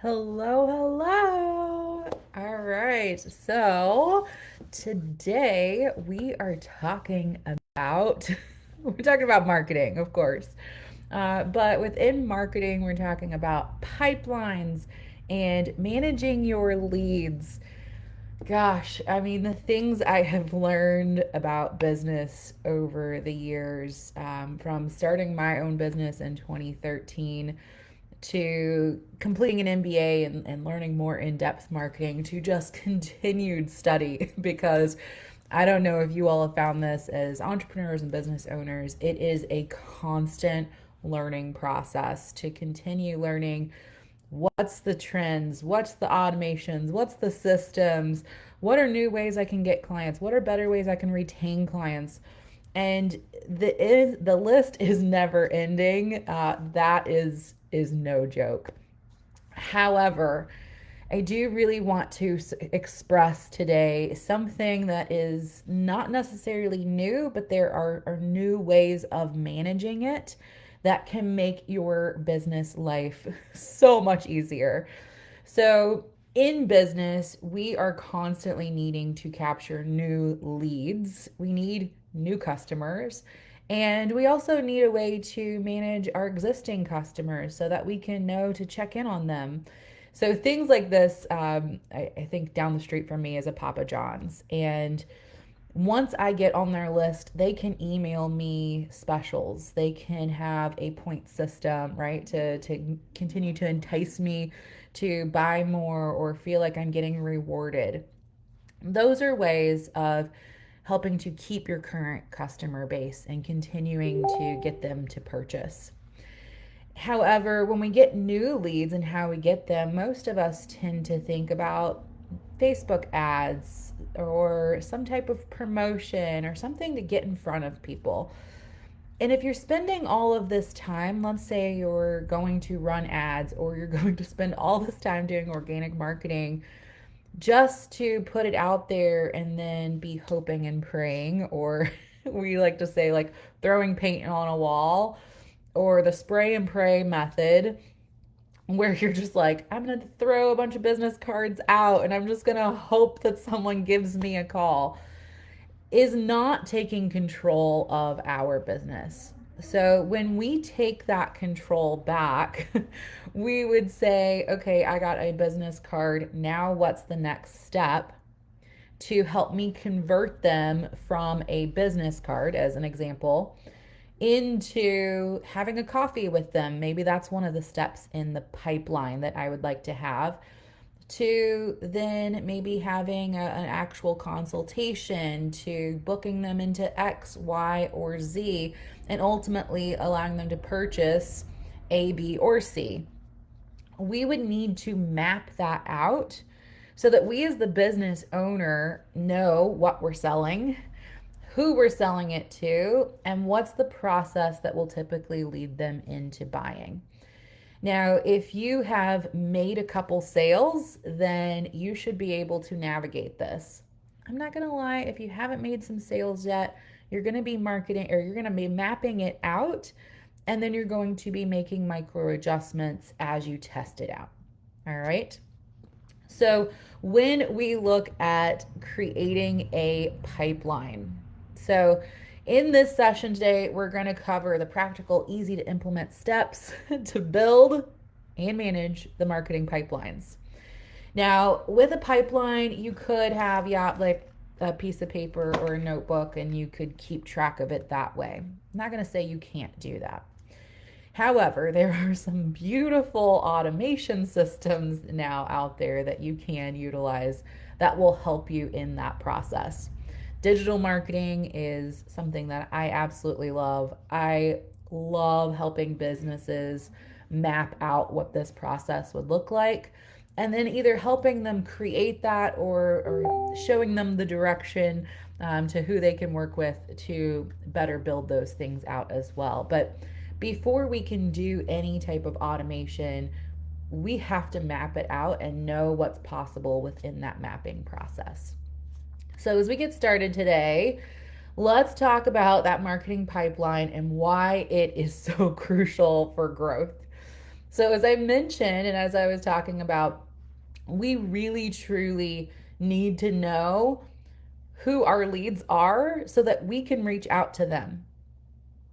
Hello, hello. All right. So today we are talking about we're talking about marketing, of course. But within marketing, we're talking about pipelines and managing your leads. Gosh, I mean, the things I have learned about business over the years, from starting my own business in 2013 to completing an MBA and learning more in depth marketing to just continued study because I don't know if you all have found this as entrepreneurs and business owners. It is a constant learning process to continue learning what's the trends, what's the automations, what's the systems, what are new ways I can get clients, what are better ways I can retain clients. And the list is never ending. That is no joke. However, I do really want to express today something that is not necessarily new, but there are new ways of managing it that can make your business life so much easier. So, in business, we are constantly needing to capture new leads. We need new customers. And we also need a way to manage our existing customers so that we can know to check in on them. So, things like this, I think down the street from me is a Papa John's. And once I get on their list, they can email me specials. They can have a point system, right? To continue to entice me to buy more or feel like I'm getting rewarded. Those are ways of helping to keep your current customer base and continuing to get them to purchase. However, when we get new leads and how we get them, most of us tend to think about Facebook ads or some type of promotion or something to get in front of people. And if you're spending all of this time, let's say you're going to run ads or you're going to spend all this time doing organic marketing just to put it out there and then be hoping and praying, or we like to say, like throwing paint on a wall, or the spray and pray method, where you're just like, I'm going to throw a bunch of business cards out and I'm just going to hope that someone gives me a call, is not taking control of our business. So when we take that control back, we would say, okay, I got a business card. Now what's the next step to help me convert them from a business card, as an example, into having a coffee with them? Maybe that's one of the steps in the pipeline that I would like to have, to then maybe having an actual consultation, to booking them into X, Y, or Z, and ultimately allowing them to purchase A, B, or C. We would need to map that out so that we, as the business owner, know what we're selling, who we're selling it to, and what's the process that will typically lead them into buying. Now, if you have made a couple sales, then you should be able to navigate this. I'm not going to lie, if you haven't made some sales yet, you're going to be marketing, or you're going to be mapping it out, and then you're going to be making micro adjustments as you test it out. All right. So, when we look at creating a pipeline, so in this session today, we're going to cover the practical, easy to implement steps to build and manage the marketing pipelines. Now, with a pipeline, you could have, yeah, like a piece of paper or a notebook, and you could keep track of it that way. I'm not going to say you can't do that. However, there are some beautiful automation systems now out there that you can utilize that will help you in that process. Digital marketing is something that I absolutely love. I love helping businesses map out what this process would look like, and then either helping them create that, or showing them the direction, to who they can work with to better build those things out as well. But before we can do any type of automation, we have to map it out and know what's possible within that mapping process. So, as we get started today, let's talk about that marketing pipeline and why it is so crucial for growth. So, as I mentioned, and as I was talking about, we really truly need to know who our leads are so that we can reach out to them,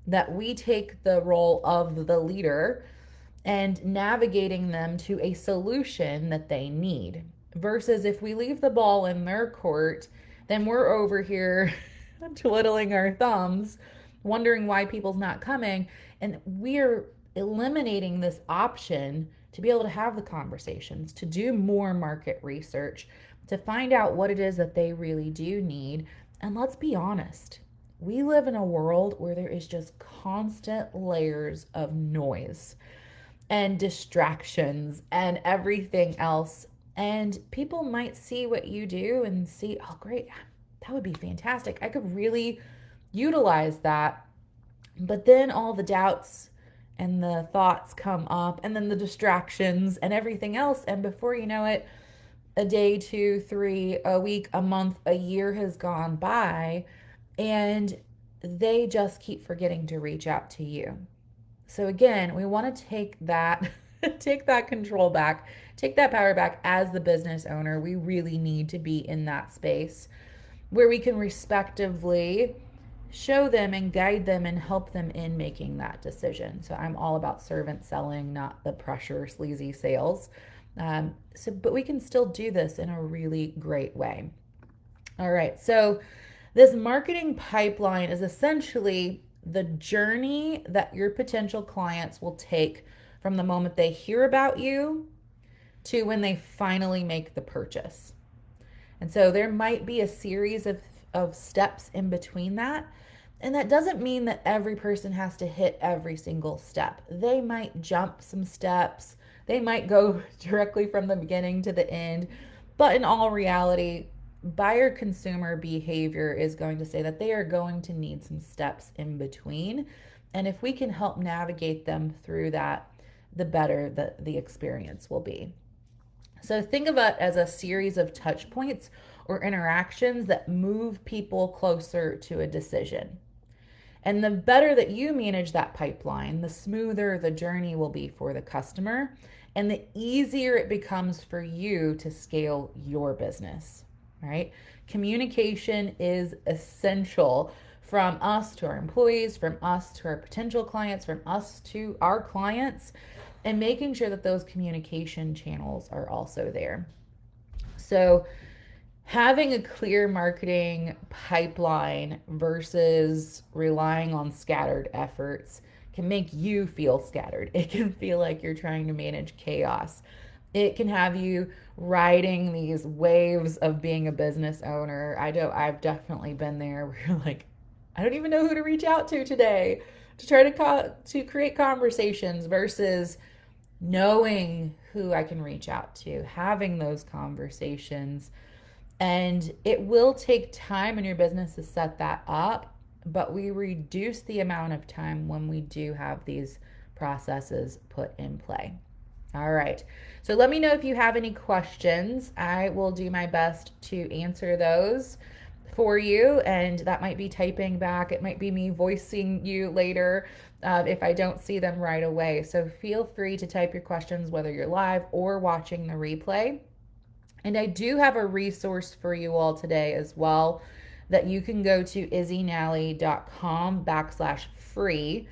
that we take the role of the leader and navigating them to a solution that they need. Versus if we leave the ball in their court, then we're over here twiddling our thumbs, wondering why people's not coming. And we're eliminating this option to be able to have the conversations, to do more market research, to find out what it is that they really do need. And let's be honest, we live in a world where there is just constant layers of noise and distractions and everything else. And people might see what you do and see, oh, great, that would be fantastic. I could really utilize that. But then all the doubts and the thoughts come up, and then the distractions and everything else. And before you know it, a day, two, three, a week, a month, a year has gone by, and they just keep forgetting to reach out to you. So again, we want to take that take that control back, take that power back as the business owner. We really need to be in that space where we can respectively show them and guide them and help them in making that decision. So I'm all about servant selling, not the pressure sleazy sales. But we can still do this in a really great way. All right, so this marketing pipeline is essentially the journey that your potential clients will take from the moment they hear about you to when they finally make the purchase. And so there might be a series of steps in between that. And that doesn't mean that every person has to hit every single step. They might jump some steps, they might go directly from the beginning to the end. But in all reality, buyer consumer behavior is going to say that they are going to need some steps in between. And if we can help navigate them through that, the better the experience will be. So think of it as a series of touch points or interactions that move people closer to a decision. And the better that you manage that pipeline, the smoother the journey will be for the customer, and the easier it becomes for you to scale your business, right? Communication is essential from us to our employees, from us to our potential clients, from us to our clients, and making sure that those communication channels are also there. So having a clear marketing pipeline versus relying on scattered efforts can make you feel scattered. It can feel like you're trying to manage chaos. It can have you riding these waves of being a business owner. I've definitely been there where you're like, I don't even know who to reach out to today to try to create conversations versus knowing who I can reach out to, having those conversations. And it will take time in your business to set that up, but we reduce the amount of time when we do have these processes put in play. All right. So let me know if you have any questions. I will do my best to answer those for you. And that might be typing back. It might be me voicing you later if I don't see them right away. So feel free to type your questions, whether you're live or watching the replay. And I do have a resource for you all today as well that you can go to izzynalley.com/free,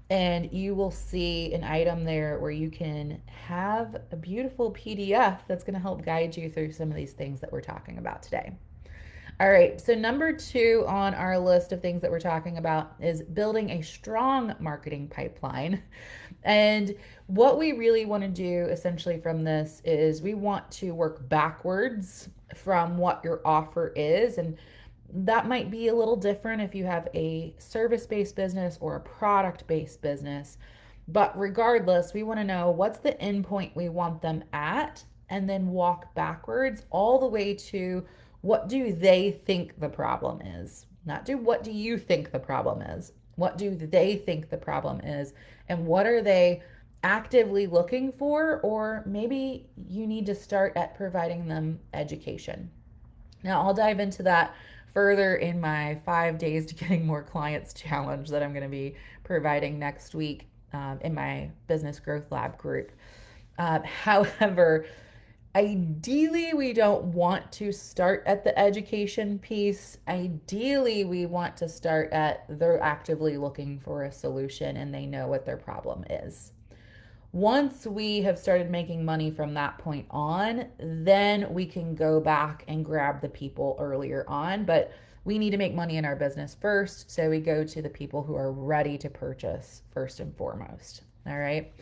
and you will see an item there where you can have a beautiful PDF that's going to help guide you through some of these things that we're talking about today. All right, so number 2 on our list of things that we're talking about is building a strong marketing pipeline. And what we really want to do essentially from this is we want to work backwards from what your offer is. And that might be a little different if you have a service-based business or a product-based business. But regardless, we want to know what's the endpoint we want them at, and then walk backwards all the way to what do they think the problem is? Not do what do you think the problem is? What do they think the problem is? And what are they actively looking for? Or maybe you need to start at providing them education. Now, I'll dive into that further in my 5 days to getting more clients challenge that I'm going to be providing next week in my Business Growth Lab group. However, ideally, we don't want to start at the education piece. Ideally, we want to start at they're actively looking for a solution and they know what their problem is. Once we have started making money from that point on, then we can go back and grab the people earlier on. But we need to make money in our business first. So we go to the people who are ready to purchase first and foremost. All right.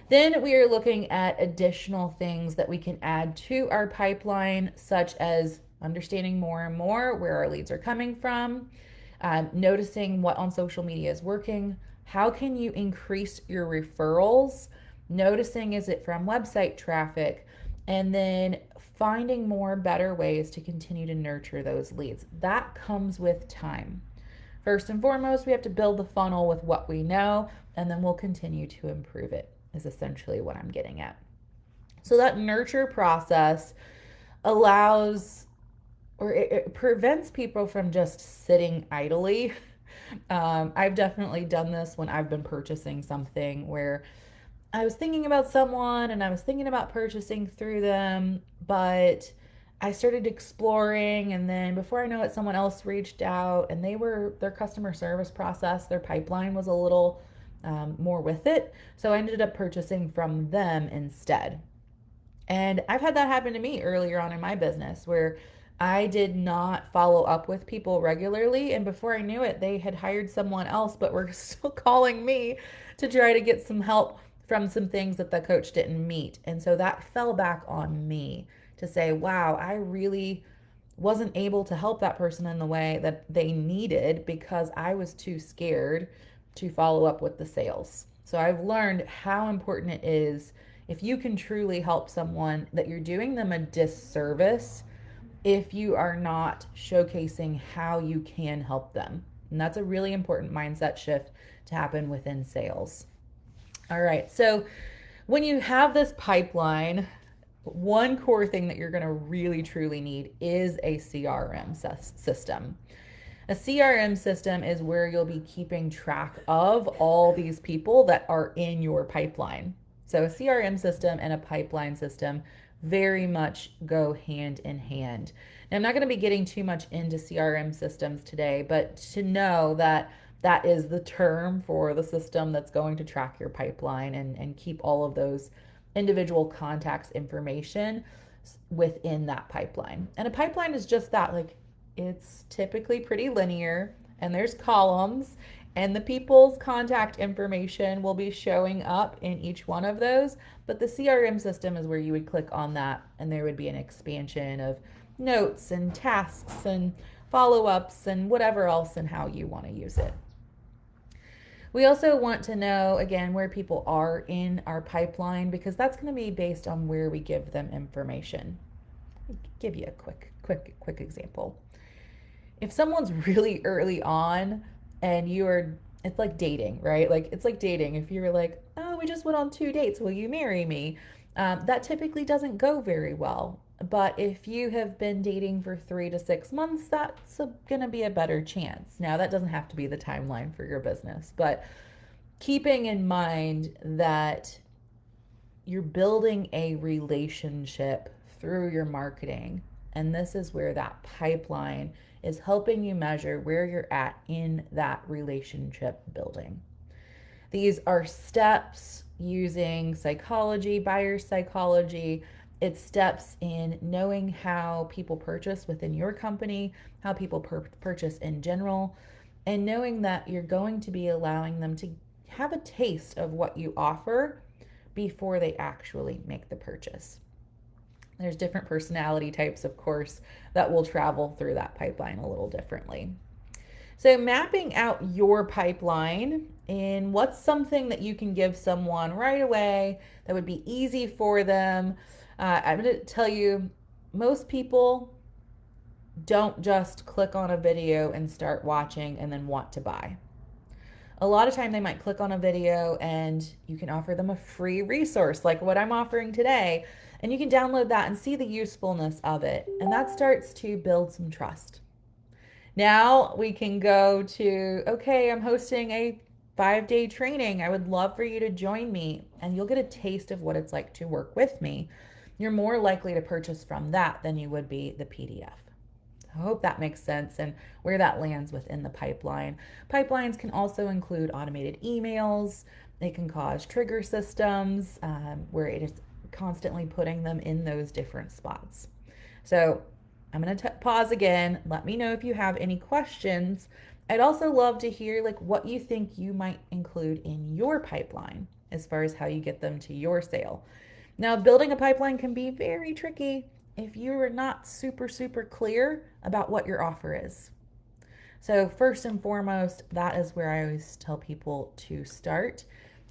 Then we are looking at additional things that we can add to our pipeline, such as understanding more and more where our leads are coming from, noticing what on social media is working, how can you increase your referrals, noticing is it from website traffic, and then finding more better ways to continue to nurture those leads. That comes with time. First and foremost, we have to build the funnel with what we know, and then we'll continue to improve it, is essentially what I'm getting at. So that nurture process allows or it prevents people from just sitting idly. I've definitely done this when I've been purchasing something where I was thinking about someone and I was thinking about purchasing through them, but I started exploring, and then before I know it, someone else reached out, and their customer service process, their pipeline was a little more with it. So I ended up purchasing from them instead. And I've had that happen to me earlier on in my business where I did not follow up with people regularly. And before I knew it, they had hired someone else, but were still calling me to try to get some help from some things that the coach didn't meet. And so that fell back on me to say, wow, I really wasn't able to help that person in the way that they needed because I was too scared to follow up with the sales. So I've learned how important it is if you can truly help someone that you're doing them a disservice if you are not showcasing how you can help them. And that's a really important mindset shift to happen within sales. All right. So when you have this pipeline, one core thing that you're going to really truly need is a CRM system. A CRM system is where you'll be keeping track of all these people that are in your pipeline. So a CRM system and a pipeline system very much go hand in hand. Now, I'm not going to be getting too much into CRM systems today, but to know that that is the term for the system that's going to track your pipeline and keep all of those individual contacts information within that pipeline. And a pipeline is just that, like it's typically pretty linear and there's columns and the people's contact information will be showing up in each one of those. But the CRM system is where you would click on that and there would be an expansion of notes and tasks and follow-ups and whatever else and how you want to use it. We also want to know, again, where people are in our pipeline because that's going to be based on where we give them information. I'll give you a quick example. If someone's really early on and it's like dating, right? Like it's like dating. If you're like, oh, we just went on 2 dates, will you marry me? That typically doesn't go very well. But if you have been dating for 3 to 6 months, that's going to be a better chance. Now, that doesn't have to be the timeline for your business, but keeping in mind that you're building a relationship through your marketing. And this is where that pipeline is helping you measure where you're at in that relationship building. These are steps using psychology, buyer psychology. It's steps in knowing how people purchase within your company, how people purchase in general, and knowing that you're going to be allowing them to have a taste of what you offer before they actually make the purchase. There's different personality types, of course, that will travel through that pipeline a little differently. So mapping out your pipeline in what's something that you can give someone right away that would be easy for them. I'm going to tell you, most people don't just click on a video and start watching and then want to buy. A lot of time they might click on a video and you can offer them a free resource like what I'm offering today. And you can download that and see the usefulness of it. And that starts to build some trust. Now we can go to, okay, I'm hosting a 5-day training. I would love for you to join me. and you'll get a taste of what it's like to work with me. You're more likely to purchase from that than you would be the PDF. I hope that makes sense and where that lands within the pipeline. Pipelines can also include automated emails. They can cause trigger systems where it is constantly putting them in those different spots. So I'm going to pause again. Let me know if you have any questions. I'd also love to hear like what you think you might include in your pipeline as far as how you get them to your sale. Now, building a pipeline can be very tricky if you are not super clear about what your offer is. So, first and foremost, that is where I always tell people to start.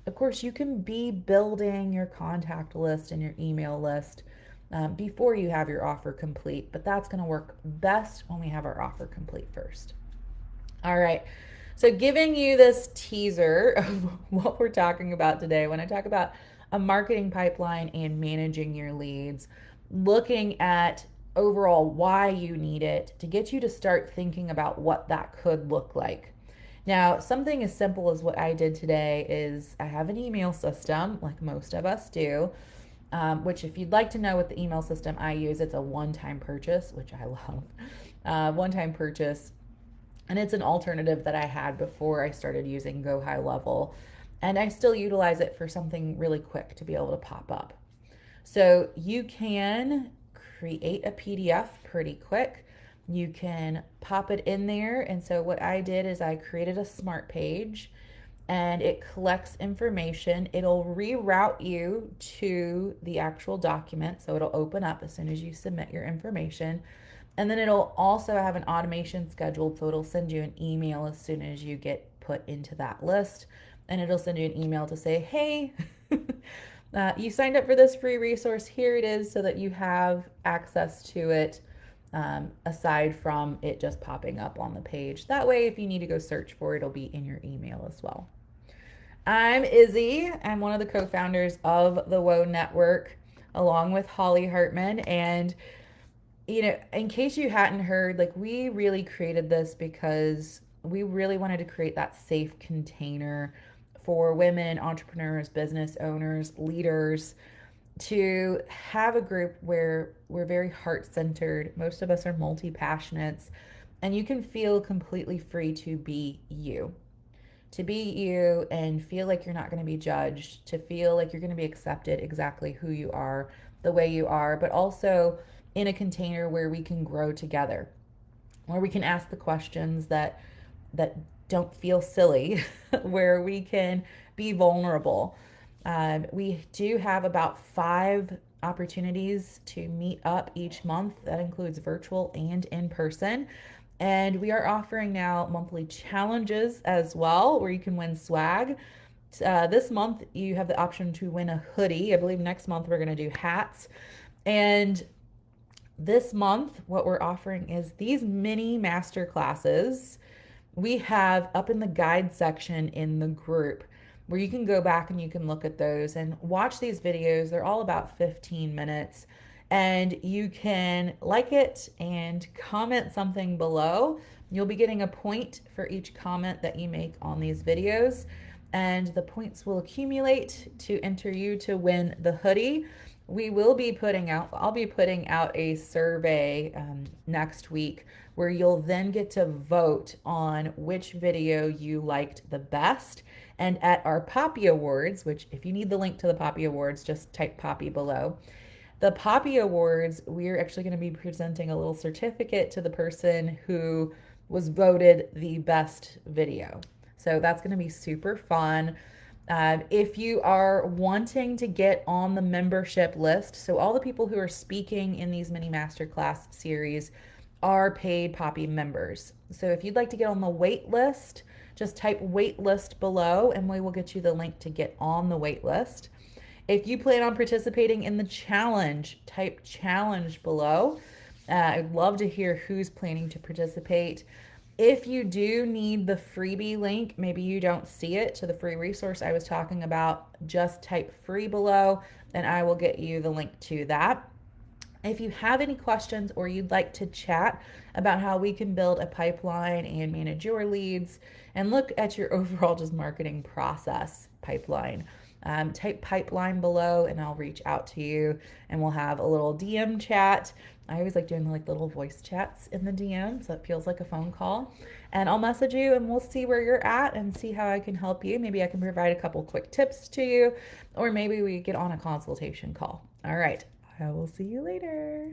Of course, you can be building your contact list and your email list before you have your offer complete, but that's going to work best when we have our offer complete first. All right. So, giving you this teaser of what we're talking about today, when I talk about a marketing pipeline and managing your leads, looking at overall why you need it to get you to start thinking about what that could look like. Now, something as simple as what I did today is I have an email system, like most of us do, which if you'd like to know what the email system I use, it's a one-time purchase, which I love. One-time purchase. And it's an alternative that I had before I started using Go High Level. And I still utilize it for something really quick to be able to pop up. So you can create a PDF pretty quick. You can pop it in there. And so what I did is I created a smart page and it collects information. It'll reroute you to the actual document. So it'll open up as soon as you submit your information. And then it'll also have an automation scheduled. So it'll send you an email as soon as you get put into that list. And it'll send you an email to say, hey, you signed up for this free resource. Here it is so that you have access to it aside from it just popping up on the page. That way, if you need to go search for it, it'll be in your email as well. I'm Izzy. I'm one of the co-founders of the WOA Network along with Holly Hartman. And in case you hadn't heard, like we really created this because we really wanted to create that safe container for women, entrepreneurs, business owners, leaders to have a group where we're very heart-centered. Most of us are multi-passionates, and you can feel completely free to be you. To be you and feel like you're not going to be judged, to feel like you're going to be accepted exactly who you are, the way you are, but also in a container where we can grow together, where we can ask the questions that don't feel silly, where we can be vulnerable. We do have about 5 opportunities to meet up each month. That includes virtual and in person. And we are offering now monthly challenges as well, where you can win swag. This month, you have the option to win a hoodie. I believe next month we're going to do hats. And this month, what we're offering is these mini master classes we have up in the guide section in the group where you can go back and you can look at those and watch these videos. They're all about 15 minutes. And you can like it and comment something below. You'll be getting a point for each comment that you make on these videos. And the points will accumulate to enter you to win the hoodie. I'll be putting out a survey next week where you'll then get to vote on which video you liked the best. And at our Poppy Awards, which if you need the link to the Poppy Awards, just type Poppy below. The Poppy Awards, we're actually going to be presenting a little certificate to the person who was voted the best video. So that's going to be super fun. If you are wanting to get on the membership list, so all the people who are speaking in these mini masterclass series are paid Poppy members. So if you'd like to get on the wait list, just type wait list below and we will get you the link to get on the wait list. If you plan on participating in the challenge, type challenge below. I'd love to hear who's planning to participate. If you do need the freebie link, maybe you don't see it to the free resource I was talking about, just type free below and I will get you the link to that. If you have any questions or you'd like to chat about how we can build a pipeline and manage your leads and look at your overall just marketing process pipeline, type pipeline below and I'll reach out to you and we'll have a little DM chat. I always like doing like little voice chats in the DM so it feels like a phone call. And I'll message you and we'll see where you're at and see how I can help you. Maybe I can provide a couple quick tips to you, or maybe we get on a consultation call. All right, I will see you later.